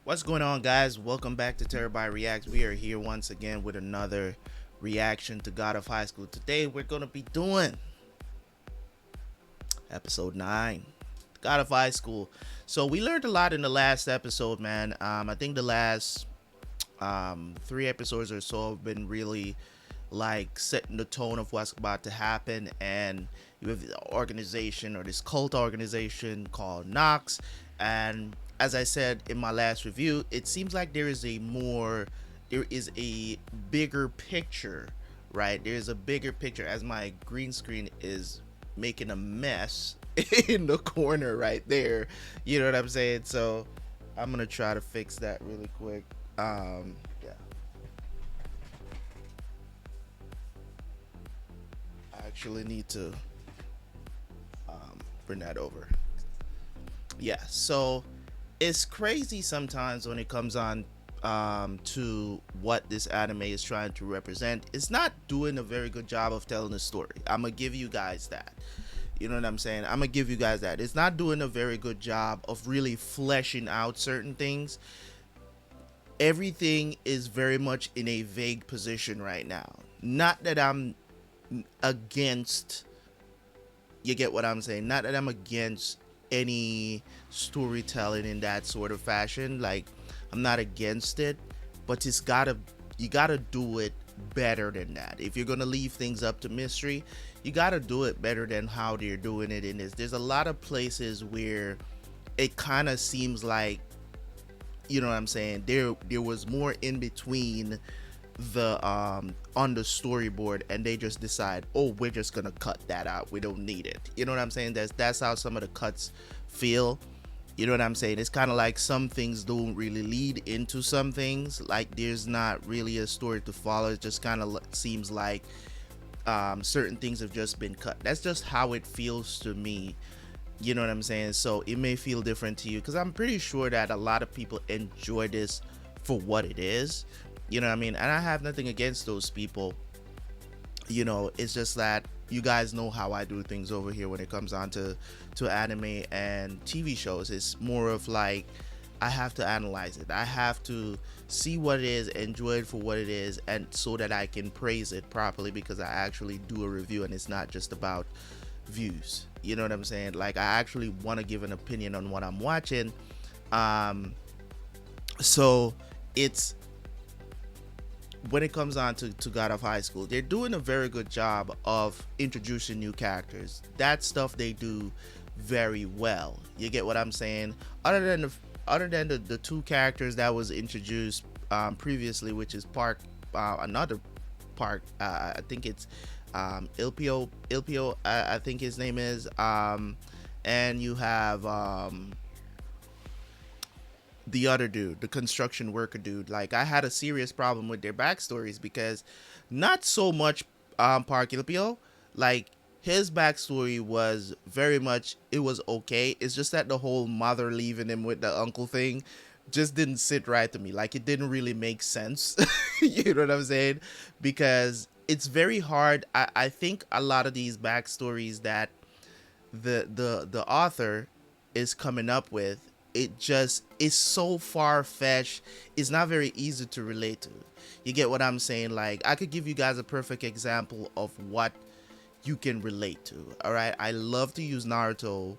What's going on, guys? Welcome back to Terabyt Reacts. We are here once again with another reaction to God of High School. Today, we're going to be doing episode 9, God of High School. So, we learned a lot in the last episode, man. I think the last 3 episodes or so have been really like setting the tone of what's about to happen. And you have the organization or this cult organization called Nox. And as I said in my last review, it seems like there is a bigger picture, right? There's a bigger picture as my green screen is making a mess in the corner right there. You know what I'm saying? So I'm gonna try to fix that really quick. Yeah, I actually need to bring that over. Yeah, so it's crazy sometimes when it comes on to what this anime is trying to represent. It's not doing a very good job of telling the story. I'm gonna give you guys that. You know what I'm saying? I'm gonna give you guys that. It's not doing a very good job of really fleshing out certain things. Everything is very much in a vague position right now. Not that I'm against, you get what I'm saying? Not that I'm against any storytelling in that sort of fashion. Like, I'm not against it, but you gotta do it better than that. If you're gonna leave things up to mystery, you gotta do it better than how they're doing it in this. There's a lot of places where it kind of seems like, you know what I'm saying, there was more in between the on the storyboard, and they just decide, oh, we're just gonna cut that out, we don't need it. You know what I'm saying? That's how some of the cuts feel. You know what I'm saying? It's kind of like some things don't really lead into some things, like there's not really a story to follow. It just kind of seems like certain things have just been cut. That's just how it feels to me. You know what I'm saying? So it may feel different to you, because I'm pretty sure that a lot of people enjoy this for what it is. You know what I mean? And I have nothing against those people. You know, it's just that you guys know how I do things over here when it comes on to anime and TV shows. It's more of like, I have to analyze it. I have to see what it is, enjoy it for what it is, and so that I can praise it properly, because I actually do a review and it's not just about views. You know what I'm saying? Like, I actually want to give an opinion on what I'm watching. So it's, when it comes on to God of High School, they're doing a very good job of introducing new characters. That stuff they do very well. You get what I'm saying? Other than the two characters that was introduced previously, which is Park, another Park. I think it's Ilpio. I think his name is. And you have the other dude, the construction worker dude. Like, I had a serious problem with their backstories, because not so much Park Ilpio. Like, his backstory was very much, it was okay. It's just that the whole mother leaving him with the uncle thing just didn't sit right to me. Like, it didn't really make sense. You know what I'm saying? Because it's very hard. I think a lot of these backstories that the author is coming up with, it just is so far-fetched. It's not very easy to relate to. You get what I'm saying? Like, I could give you guys a perfect example of what you can relate to. All right, I love to use Naruto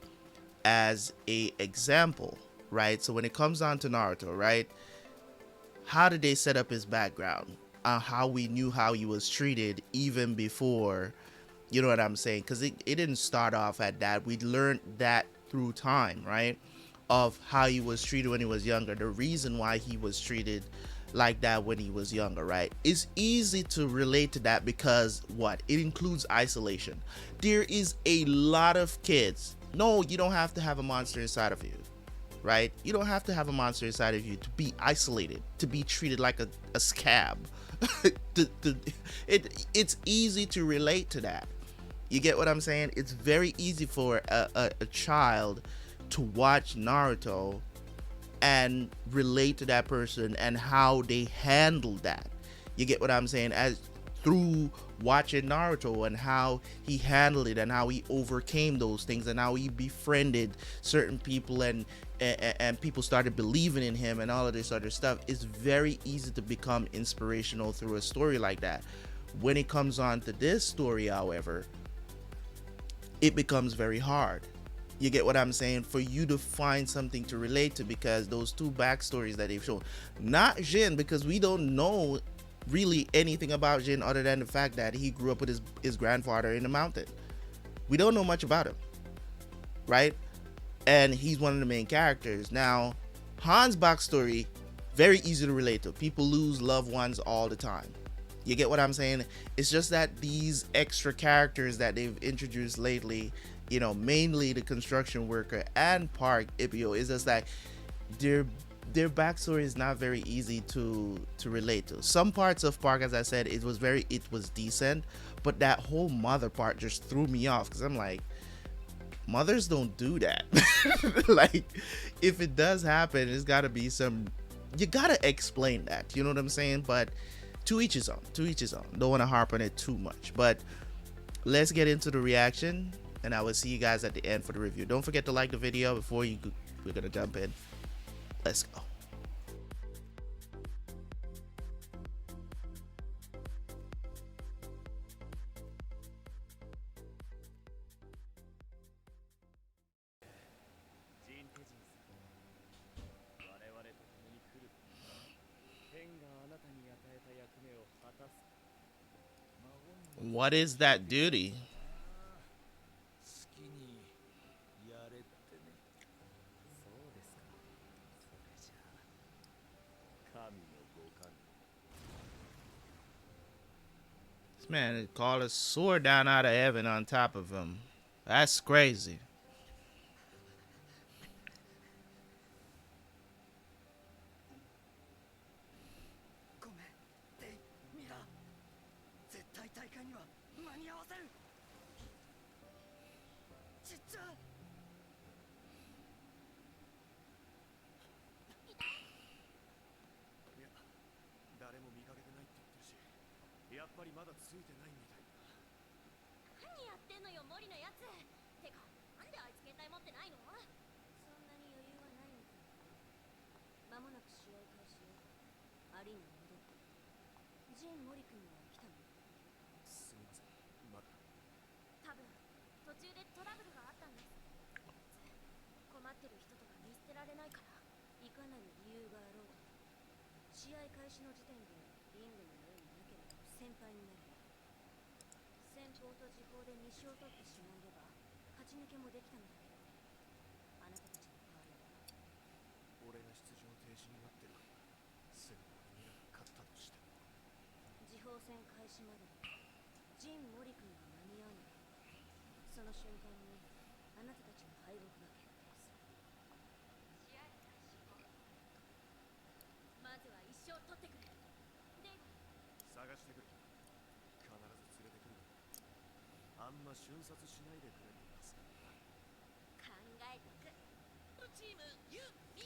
as a example, right? So when it comes down to Naruto, right, how did they set up his background, how we knew how he was treated even before, you know what I'm saying? Because it didn't start off at that. We learned that through time, right? Of how he was treated when he was younger, the reason why he was treated like that when he was younger, right? It's easy to relate to that, because what? It includes isolation. There is a lot of kids. No, you don't have to have a monster inside of you, right? You don't have to have a monster inside of you to be isolated, to be treated like a scab. It's easy to relate to that. You get what I'm saying? It's very easy for a child to watch Naruto and relate to that person and how they handle that. You get what I'm saying? As through watching Naruto and how he handled it and how he overcame those things and how he befriended certain people and people started believing in him and all of this other stuff. It's very easy to become inspirational through a story like that. When it comes on to this story, however, it becomes very hard. You get what I'm saying? For you to find something to relate to, because those two backstories that they've shown, not Jin, because we don't know really anything about Jin other than the fact that he grew up with his grandfather in the mountain. We don't know much about him, right? And he's one of the main characters. Now, Han's backstory, very easy to relate to. People lose loved ones all the time. You get what I'm saying? It's just that these extra characters that they've introduced lately, you know, mainly the construction worker and Park Ibio, is just like their backstory is not very easy to relate to. Some parts of Park, as I said, it was decent, but that whole mother part just threw me off, because I'm like, mothers don't do that. Like, if it does happen, it's got to be you gotta explain that, you know what I'm saying? But to each his own, don't want to harp on it too much. But let's get into the reaction, and I will see you guys at the end for the review. Don't forget to like the video before we're gonna jump in. Let's go. What is that duty? This man called a sword down out of heaven on top of him. That's crazy.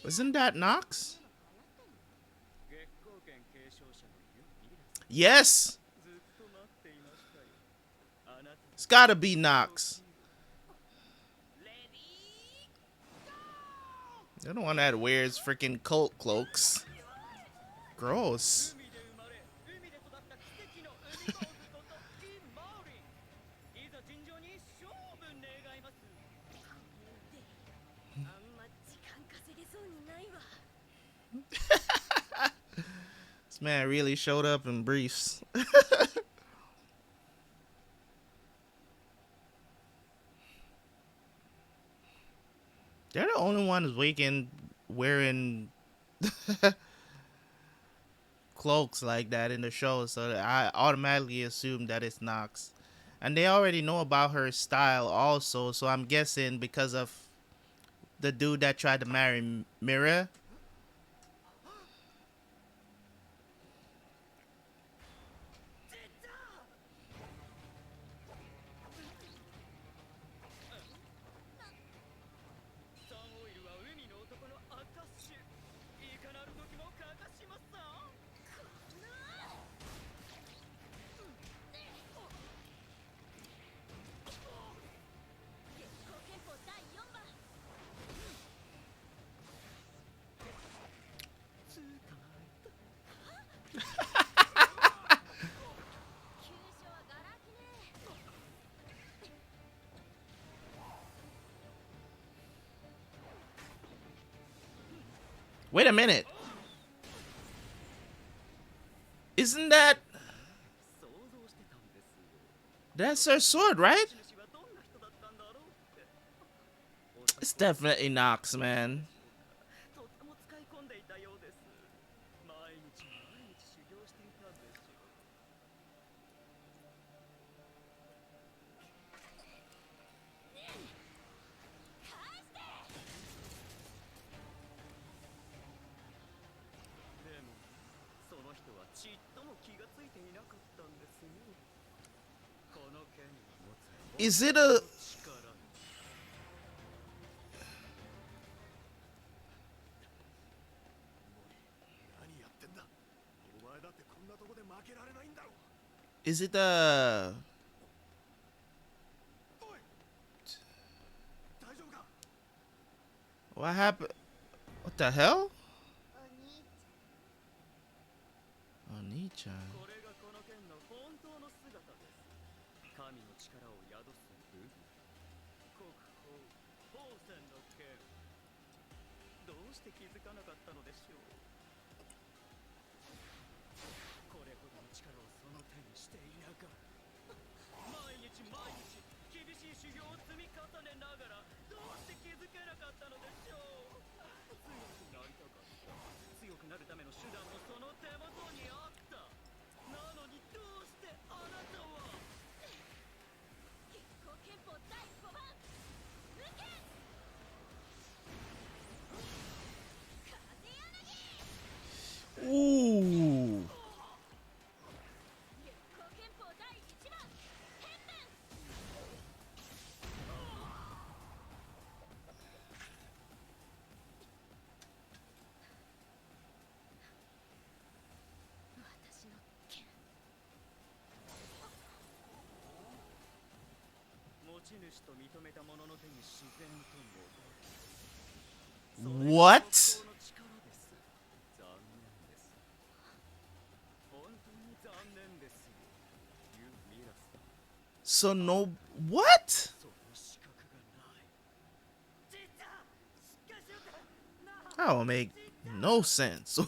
Isn't that Nox? Yes! It's gotta be Nox. They're the one that wears freaking cult cloaks. Gross. This man really showed up in briefs. They're the only ones wearing cloaks like that in the show, so I automatically assume that it's Nox. And they already know about her style also, so I'm guessing because of the dude that tried to marry Mira. Wait a minute. Isn't that's her sword, right? It's definitely Nox, man. Is it a... Is it a... What happened? What the hell? Oni-chan. Ooh. What? So no... What? That will make no sense.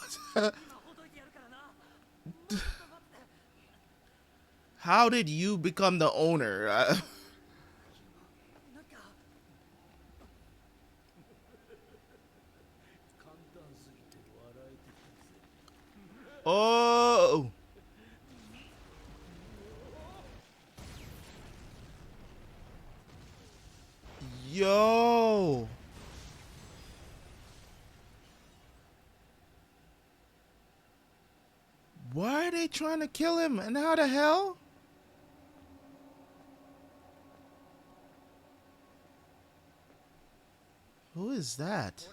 How did you become the owner? Oh. Yo. Why are they trying to kill him? And how the hell? Who is that?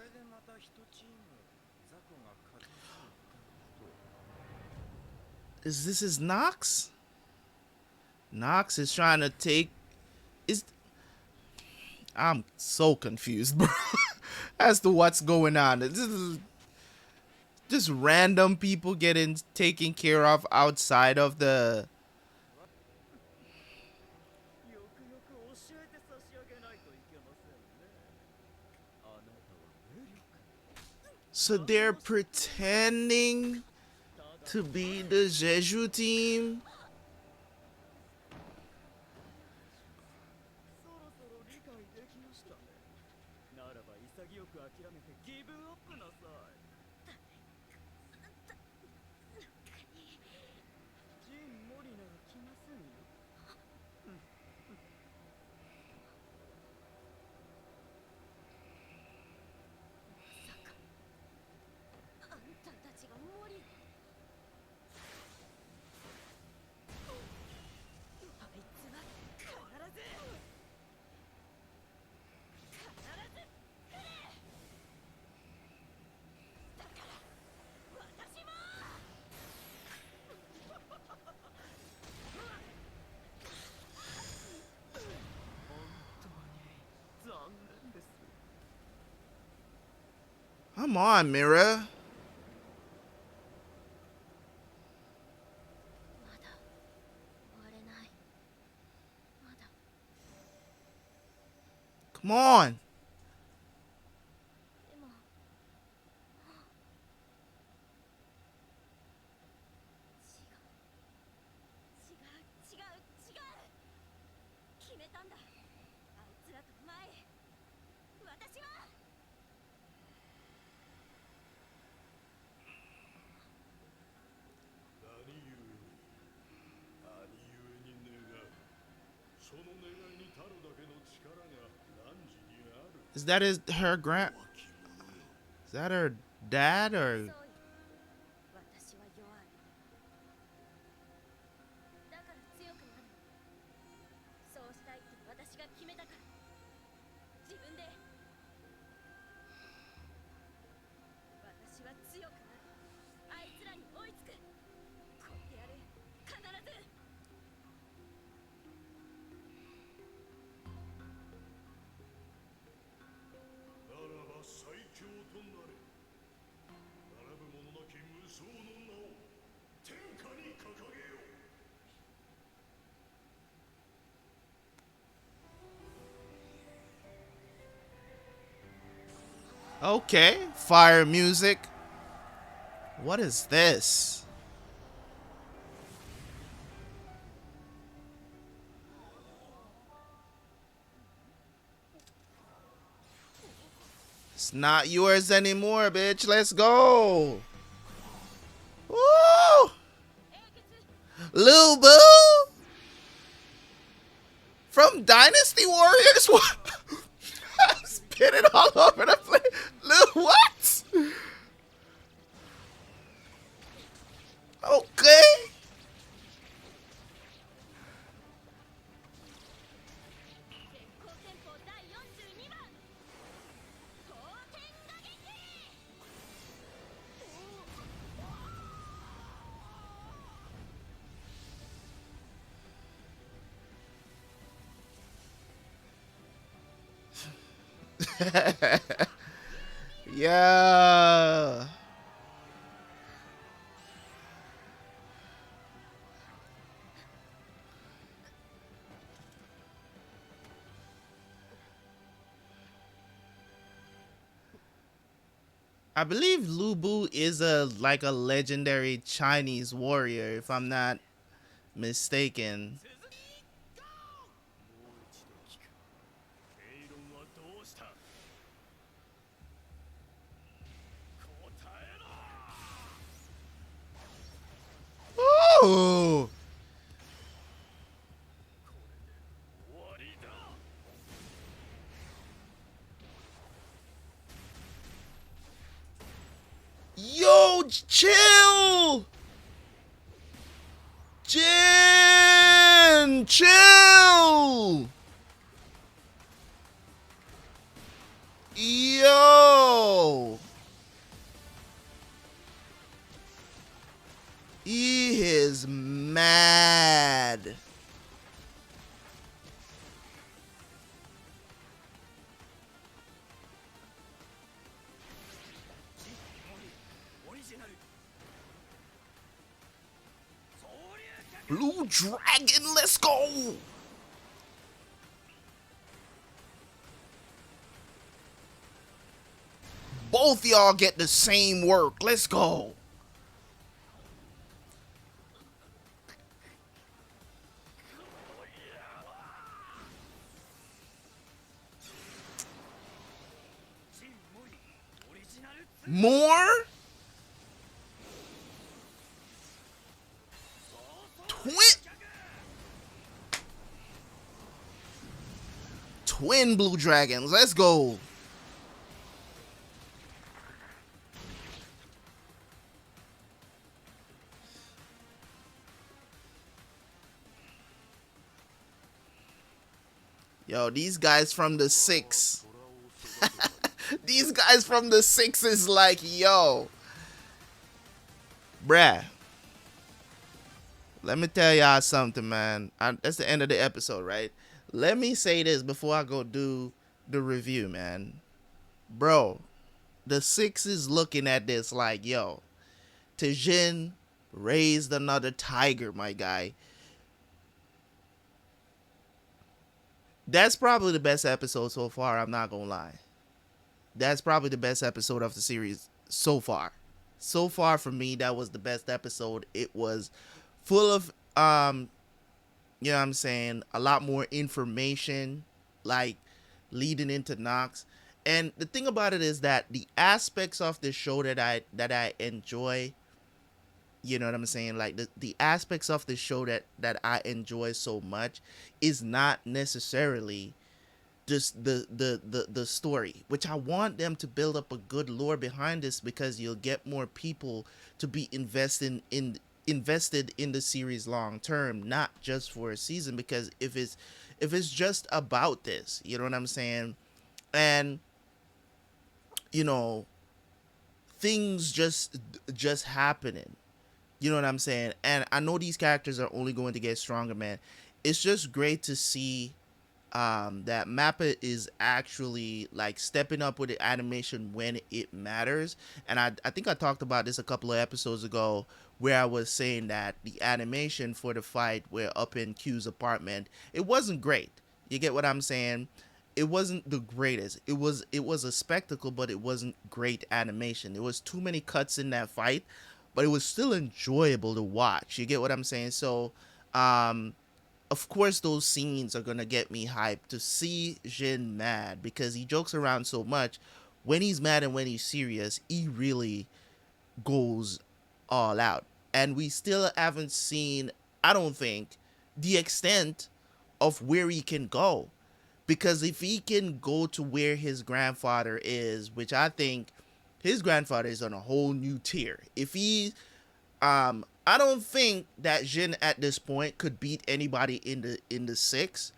Is this his Nox? Nox is trying to take... Is... I'm so confused, bro. As to what's going on. This is just random people getting taken care of outside of the... So they're pretending to be the Jeju team? Come on, Mira. Come on. Is that her grand? Is that her dad or? Okay, fire music. What is this? It's not yours anymore, bitch. Let's go. Woo! Lil Boo from Dynasty Warriors. What? Spin it all over the place. Lil what? Okay. Yeah. I believe Lu Bu is a legendary Chinese warrior, if I'm not mistaken. Oh, yo, chill, Jin, chill, yo, he is mad. Blue Dragon, let's go. Both y'all get the same work. Let's go. More? Twin Blue Dragons. Let's go. Yo, these guys from the six. These guys from the six is like, yo, bruh. Let me tell y'all something, man. That's the end of the episode, right? Let me say this before I go do the review, man. Bro, the six is looking at this like, yo, Tejin raised another tiger, my guy. That's probably the best episode so far, I'm not gonna lie. That's probably the best episode of the series so far. So far for me, that was the best episode. It was full of you know what I'm saying, a lot more information, like leading into Nox. And the thing about it is that the aspects of the show that I enjoy, you know what I'm saying, like the aspects of the show that I enjoy so much is not necessarily this the story, which I want them to build up a good lore behind this, because you'll get more people to be invested in the series long term, not just for a season. Because if it's just about this, you know what I'm saying, and you know things just happening, you know what I'm saying, and I know these characters are only going to get stronger, man. It's just great to see that Mappa is actually like stepping up with the animation when it matters. And I think I talked about this a couple of episodes ago, where I was saying that the animation for the fight where up in Q's apartment, it wasn't great. You get what I'm saying? It wasn't the greatest. It was a spectacle, but it wasn't great animation. There was too many cuts in that fight, but it was still enjoyable to watch. You get what I'm saying? So um of course those scenes are gonna get me hyped to see Jin mad, because he jokes around so much. When he's mad and when he's serious, he really goes all out. And we still haven't seen, I don't think, the extent of where he can go. Because if he can go to where his grandfather is, which I think his grandfather is on a whole new tier. If he I don't think that Jin at this point could beat anybody in the six.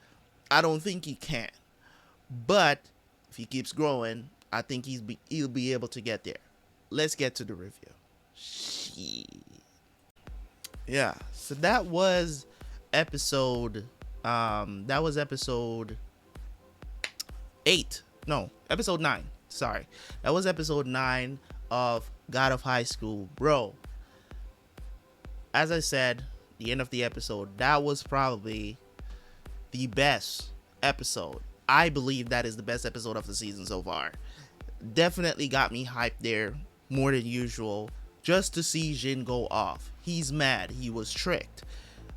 I don't think he can. But if he keeps growing, I think he'll be able to get there. Let's get to the review. Shit. Yeah. So that was episode 8. No, episode 9. Sorry. That was episode 9 of God of High School. Bro, as I said, the end of the episode, that was probably the best episode. I believe that is the best episode of the season so far. Definitely got me hyped there more than usual, just to see Jin go off. He's mad. He was tricked.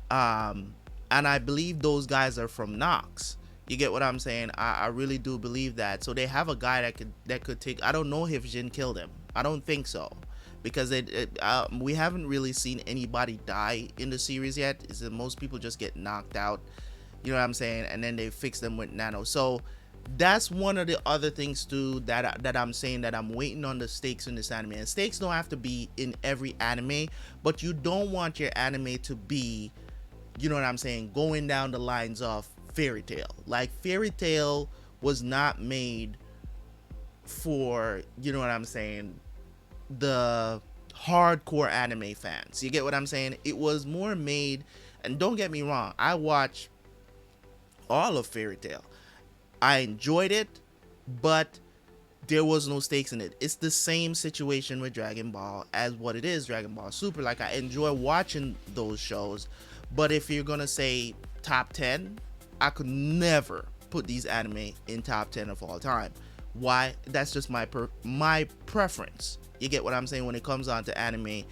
And I believe those guys are from Nox. You get what I'm saying? I really do believe that. So they have a guy that could take. I don't know if Jin killed him. I don't think so, because we haven't really seen anybody die in the series yet. Is that most people just get knocked out, you know what I'm saying, and then they fix them with nano. So that's one of the other things too that I'm saying, that I'm waiting on the stakes in this anime. And stakes don't have to be in every anime, but you don't want your anime to be, you know what I'm saying, going down the lines of Fairy Tail. Like, Fairy Tail was not made for, you know what I'm saying, the hardcore anime fans. You get what I'm saying? It was more made, and don't get me wrong, I watched all of Fairy Tail. I enjoyed it, but there was no stakes in it. It's the same situation with Dragon Ball as what it is Dragon Ball Super. Like, I enjoy watching those shows, but if you're gonna say top 10, I could never put these anime in top 10 of all time. Why? That's just my preference. You get what I'm saying? When it comes on to anime,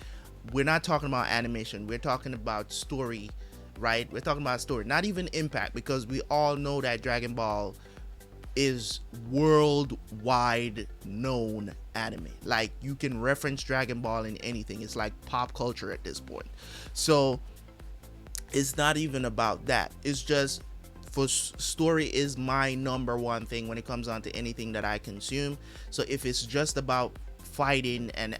we're not talking about animation. We're talking about story, right? We're talking about story, not even impact, because we all know that Dragon Ball is worldwide known anime. Like, you can reference Dragon Ball in anything. It's like pop culture at this point. So it's not even about that. It's just, for story is my number one thing when it comes on to anything that I consume. So if it's just about fighting and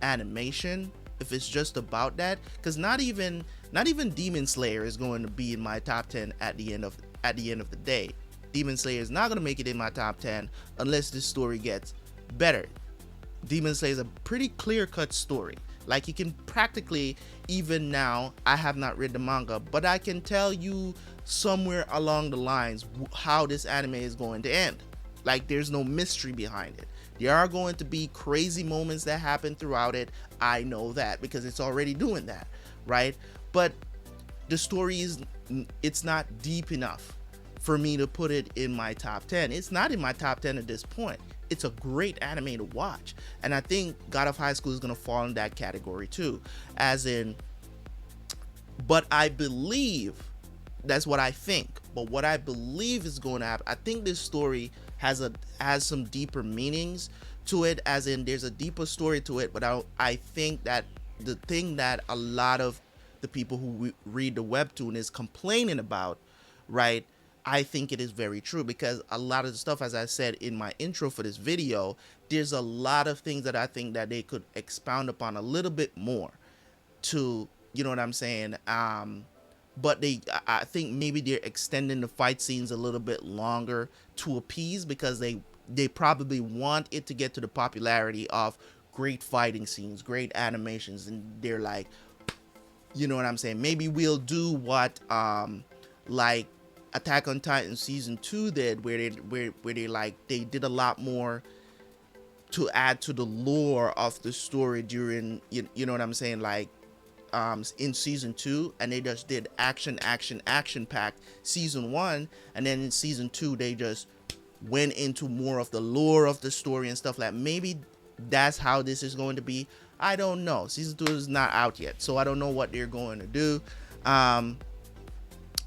animation, if it's just about that, because not even Demon Slayer is going to be in my top 10 at the end of the day. Demon Slayer is not going to make it in my top 10 unless this story gets better. Demon Slayer is a pretty clear-cut story. Like, you can practically, even now, I have not read the manga, but I can tell you somewhere along the lines how this anime is going to end. Like, there's no mystery behind it. There are going to be crazy moments that happen throughout it. I know that, because it's already doing that, right? But the story it's not deep enough for me to put it in my top 10. It's not in my top 10 at this point. It's a great anime to watch, and I think God of High School is going to fall in that category too, as in, but I believe, that's what I think, but what I believe is going to happen, I think this story has some deeper meanings to it, as in there's a deeper story to it, but I think that the thing that a lot of the people who read the webtoon is complaining about, right, I think it is very true, because a lot of the stuff, as I said in my intro for this video, there's a lot of things that I think that they could expound upon a little bit more to, you know what I'm saying? But I think maybe they're extending the fight scenes a little bit longer to appease, because they probably want it to get to the popularity of great fighting scenes, great animations, and they're like, you know what I'm saying? Maybe we'll do what like Attack on Titan season 2 did, where they like they did a lot more to add to the lore of the story during, you know what I'm saying, like in season 2, and they just did action packed season 1, and then in season 2 they just went into more of the lore of the story and stuff. Like, maybe that's how this is going to be. I don't know. Season 2 is not out yet, so I don't know what they're going to do.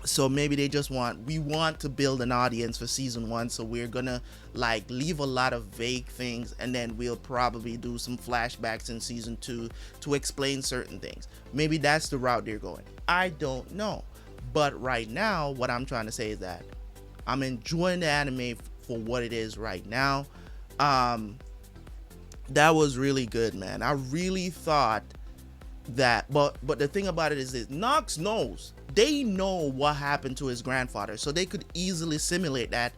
So maybe they just we want to build an audience for season 1, so we're gonna like leave a lot of vague things, and then we'll probably do some flashbacks in season 2 to explain certain things. Maybe that's the route they're going. I don't know. But right now, what I'm trying to say is that I'm enjoying the anime for what it is right now. That was really good, man. I really thought that, but the thing about it is this: Nox knows, they know what happened to his grandfather, so they could easily simulate that,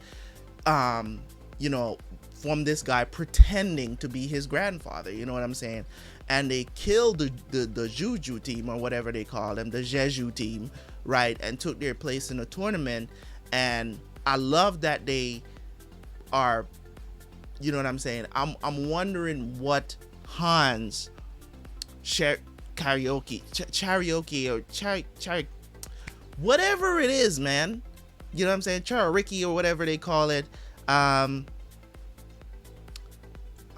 you know, from this guy pretending to be his grandfather, you know what I'm saying? And they killed the Juju team, or whatever they call them, the Jeju team, right, and took their place in the tournament. And I love that they are, you know what I'm saying? I'm wondering what Hans karaoke or whatever it is, man. You know what I'm saying? Chariki or whatever they call it. I'm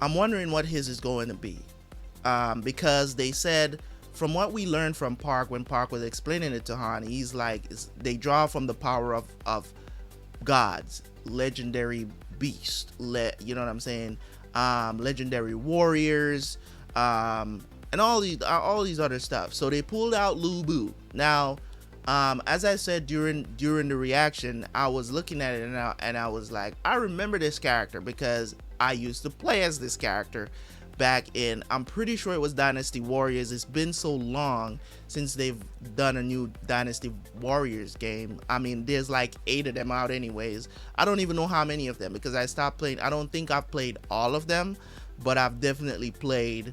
wondering what his is going to be. Because they said, from what we learned from Park, when Park was explaining it to Han, he's like, they draw from the power of gods, legendary beast, you know what I'm saying? Legendary warriors, and all these other stuff. So they pulled out Lu Bu. Now, as I said during the reaction, I was looking at it and I was like, I remember this character because I used to play as this character back in, I'm pretty sure it was Dynasty Warriors. It's been so long since they've done a new Dynasty Warriors game. I mean, there's like 8 of them out anyways. I don't even know how many of them, because I stopped playing. I don't think I've played all of them, but I've definitely played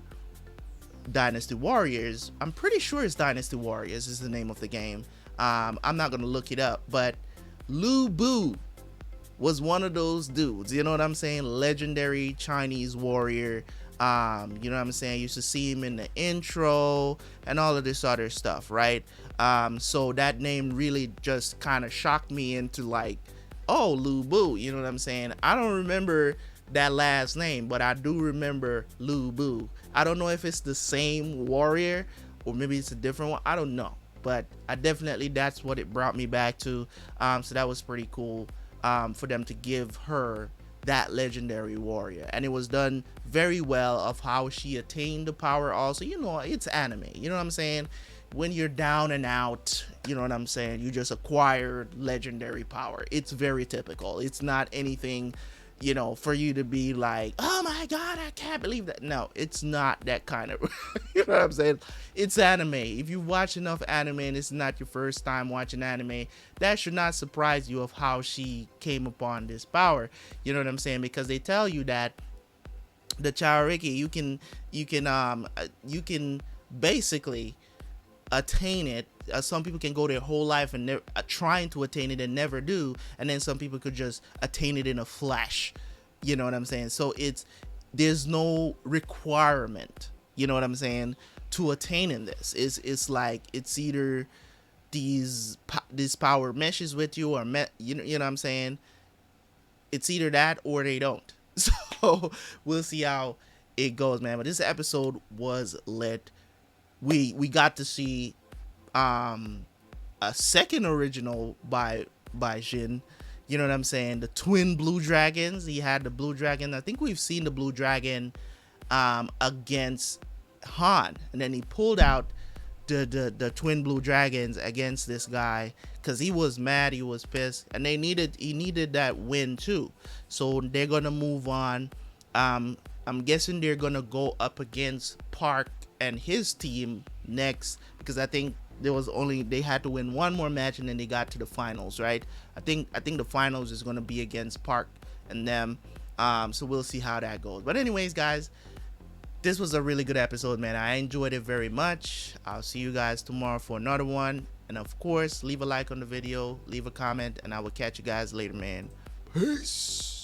Dynasty Warriors. I'm pretty sure it's Dynasty Warriors is the name of the game. I'm not gonna look it up, but Lu Bu was one of those dudes, you know what I'm saying? Legendary Chinese warrior. You know what I'm saying? I used to see him in the intro and all of this other stuff, right? So that name really just kind of shocked me into like, oh, Lu Bu, you know what I'm saying? I don't remember that last name, but I do remember Lu Bu. I don't know if it's the same warrior or maybe it's a different one. I don't know, but I definitely, that's what it brought me back to. So that was pretty cool for them to give her that legendary warrior, and it was done very well of how she attained the power. Also, you know, it's anime, you know what I'm saying? When you're down and out, you know what I'm saying, you just acquired legendary power. It's very typical. It's not anything, you know, for you to be like, oh my god, I can't believe that. No, it's not that kind of you know what I'm saying? It's anime. If you watch enough anime and it's not your first time watching anime, that should not surprise you of how she came upon this power. You know what I'm saying? Because they tell you that the Chauriki, you can basically attain it. Some people can go their whole life and trying to attain it and never do, and then some people could just attain it in a flash. You know what I'm saying? So there's no requirement, you know what I'm saying, to attain in this. It's like, it's either this power meshes with you, or you know what I'm saying, it's either that or they don't. So we'll see how it goes, man. But this episode was lit. We got to see a second original by Jin. You know what I'm saying? The twin blue dragons. He had the blue dragon. I think we've seen the blue dragon against Han, and then he pulled out the twin blue dragons against this guy, because he was mad, he was pissed, and he needed that win too. So they're gonna move on. I'm guessing they're gonna go up against Park and his team next, because I think they had to win one more match and then they got to the finals, right? I think the finals is gonna be against Park and them. So we'll see how that goes. But anyways, guys, this was a really good episode, man. I enjoyed it very much. I'll see you guys tomorrow for another one. And of course, leave a like on the video, leave a comment, and I will catch you guys later, man. Peace.